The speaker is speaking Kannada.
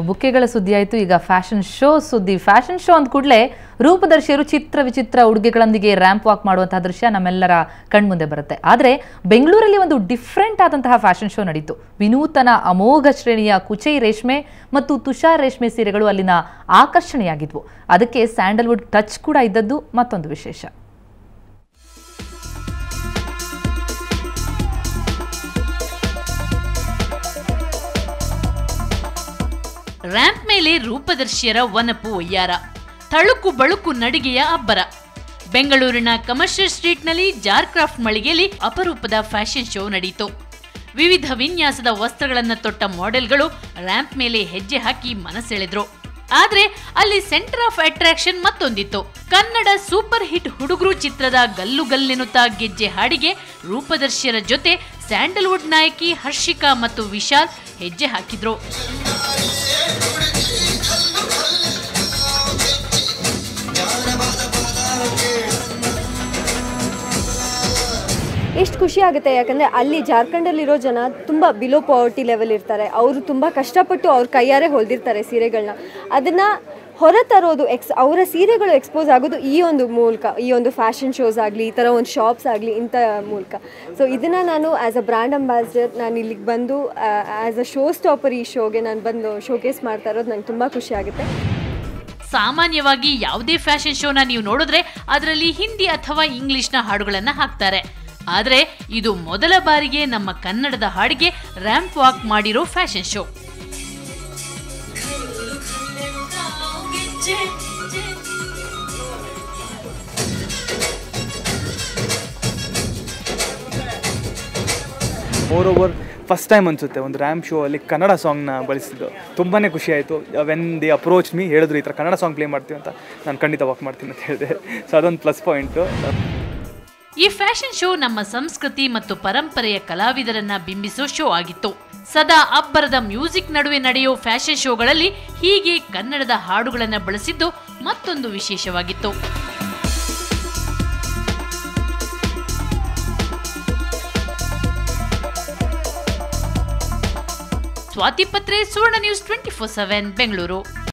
ಬುಕ್ಕೆಗಳ ಸುದ್ದಿ ಆಯಿತು. ಈಗ ಫ್ಯಾಷನ್ ಶೋ ಸುದ್ದಿ. ಫ್ಯಾಷನ್ ಶೋ ಅಂದ ಕೂಡಲೇ ರೂಪದರ್ಶಿಯರು ಚಿತ್ರ ವಿಚಿತ್ರ ಉಡುಗೆಗಳೊಂದಿಗೆ ರ್ಯಾಂಪ್ ವಾಕ್ ಮಾಡುವಂತಹ ದೃಶ್ಯ ನಮ್ಮೆಲ್ಲರ ಕಣ್ಮುಂದೆ ಬರುತ್ತೆ. ಆದರೆ ಬೆಂಗಳೂರಲ್ಲಿ ಒಂದು ಡಿಫ್ರೆಂಟ್ ಆದಂತಹ ಫ್ಯಾಷನ್ ಶೋ ನಡೀತು. ವಿನೂತನ ಅಮೋಘ ಶ್ರೇಣಿಯ ಕುಚೈ ರೇಷ್ಮೆ ಮತ್ತು ತುಷಾರ್ ರೇಷ್ಮೆ ಸೀರೆಗಳು ಅಲ್ಲಿನ ಆಕರ್ಷಣೆಯಾಗಿದ್ವು. ಅದಕ್ಕೆ ಸ್ಯಾಂಡಲ್ವುಡ್ ಟಚ್ ಕೂಡ ಇದ್ದದ್ದು ಮತ್ತೊಂದು ವಿಶೇಷ. ರ್ಯಾಂಪ್ ಮೇಲೆ ರೂಪದರ್ಶಿಯರ ವನಪು ಒಯ್ಯಾರ, ತಳುಕು ಬಳುಕು ನಡಿಗೆಯ ಅಬ್ಬರ. ಬೆಂಗಳೂರಿನ ಕಮರ್ಷಿಯಲ್ ಸ್ಟ್ರೀಟ್ನಲ್ಲಿ ಜಾರ್ಕ್ರಾಫ್ಟ್ ಮಳಿಗೆಯಲ್ಲಿ ಅಪರೂಪದ ಫ್ಯಾಷನ್ ಶೋ ನಡೆಯಿತು. ವಿವಿಧ ವಿನ್ಯಾಸದ ವಸ್ತ್ರಗಳನ್ನು ತೊಟ್ಟ ಮಾಡೆಲ್ಗಳು ರ್ಯಾಂಪ್ ಮೇಲೆ ಹೆಜ್ಜೆ ಹಾಕಿ ಮನಸೆಳೆದ್ರು. ಆದ್ರೆ ಅಲ್ಲಿ ಸೆಂಟರ್ ಆಫ್ ಅಟ್ರಾಕ್ಷನ್ ಮತ್ತೊಂದಿತ್ತು. ಕನ್ನಡ ಸೂಪರ್ ಹಿಟ್ ಹುಡುಗರು ಚಿತ್ರದ ಗಲ್ಲು ಗಲ್ಲೆನ್ನುತ್ತಾ ಗೆಜ್ಜೆ ಹಾಡಿಗೆ ರೂಪದರ್ಶಿಯರ ಜೊತೆ ಸ್ಯಾಂಡಲ್ವುಡ್ ನಾಯಕಿ ಹರ್ಷಿಕಾ ಮತ್ತು ವಿಶಾಲ್ ಹೆಜ್ಜೆ ಹಾಕಿದ್ರು. ಎಷ್ಟು ಖುಷಿ ಆಗುತ್ತೆ, ಯಾಕಂದರೆ ಅಲ್ಲಿ ಜಾರ್ಖಂಡಲ್ಲಿರೋ ಜನ ತುಂಬ ಬಿಲೋ ಪಾವರ್ಟಿ ಲೆವೆಲ್ ಇರ್ತಾರೆ. ಅವರು ತುಂಬ ಕಷ್ಟಪಟ್ಟು ಅವ್ರ ಕೈಯಾರೆ ಹೊಲಿದಿರ್ತಾರೆ ಸೀರೆಗಳನ್ನ. ಅದನ್ನು ಹೊರತರೋದು ಅವರ ಸೀರೆಗಳು ಎಕ್ಸ್ಪೋಸ್ ಆಗೋದು ಈ ಒಂದು ಮೂಲಕ, ಈ ಒಂದು ಫ್ಯಾಷನ್ ಶೋಸ್ ಆಗಲಿ, ಈ ಥರ ಒಂದು ಶಾಪ್ಸ್ ಆಗಲಿ, ಇಂಥ ಮೂಲಕ. ಸೊ ಇದನ್ನು ನಾನು ಆ್ಯಸ್ ಅ ಬ್ರ್ಯಾಂಡ್ ಅಂಬಾಸಿಡರ್ ನಾನು ಇಲ್ಲಿಗೆ ಬಂದು ಆ್ಯಸ್ ಅ ಶೋ ಸ್ಟಾಪರ್ ಈ ಶೋಗೆ ನಾನು ಬಂದು ಶೋಕೇಸ್ ಮಾಡ್ತಾ ಇರೋದು ನಂಗೆ ತುಂಬ ಖುಷಿ ಆಗುತ್ತೆ. ಸಾಮಾನ್ಯವಾಗಿ ಯಾವುದೇ ಫ್ಯಾಷನ್ ಶೋನ ನೀವು ನೋಡಿದ್ರೆ ಅದರಲ್ಲಿ ಹಿಂದಿ ಅಥವಾ ಇಂಗ್ಲಿಷ್ನ ಹಾಡುಗಳನ್ನು ಹಾಕ್ತಾರೆ. ಆದರೆ ಇದು ಮೊದಲ ಬಾರಿಗೆ ನಮ್ಮ ಕನ್ನಡದ ಹಾಡಿಗೆ ರ್ಯಾಂಪ್ ವಾಕ್ ಮಾಡಿರೋ fashion show. More over first time ಅನಿಸುತ್ತೆ ಒಂದು ರ್ಯಾಂಪ್ ಶೋ ಅಲ್ಲಿ ಕನ್ನಡ ಸಾಂಗ್ನ ಬಳಸಿದ್ದು. ತುಂಬಾ ಖುಷಿ ಆಯಿತು. ವೆನ್ ದಿ ಅಪ್ರೋಚ್ ಮೀ, ಹೇಳಿದ್ರು ಈ ಥರ ಕನ್ನಡ ಸಾಂಗ್ ಪ್ಲೇ ಮಾಡ್ತೀವಿ ಅಂತ. ನಾನು ಖಂಡಿತ ವಾಕ್ ಮಾಡ್ತೀನಿ ಅಂತ ಹೇಳಿದೆ. ಸೊ ಅದೊಂದು ಪ್ಲಸ್ ಪಾಯಿಂಟು. ಈ ಫ್ಯಾಷನ್ ಶೋ ನಮ್ಮ ಸಂಸ್ಕೃತಿ ಮತ್ತು ಪರಂಪರೆಯ ಕಲಾವಿದರನ್ನ ಬಿಂಬಿಸೋ ಶೋ ಆಗಿತ್ತು. ಸದಾ ಅಬ್ಬರದ ಮ್ಯೂಸಿಕ್ ನಡುವೆ ನಡೆಯೋ ಫ್ಯಾಷನ್ ಶೋಗಳಲ್ಲಿ ಹೀಗೆ ಕನ್ನಡದ ಹಾಡುಗಳನ್ನು ಬಳಸಿದ್ದು ಮತ್ತೊಂದು ವಿಶೇಷವಾಗಿತ್ತು. ಸ್ವಾತಿ ಪತ್ರೆ, ಸುವರ್ಣ ನ್ಯೂಸ್ 24/7 ಬೆಂಗಳೂರು.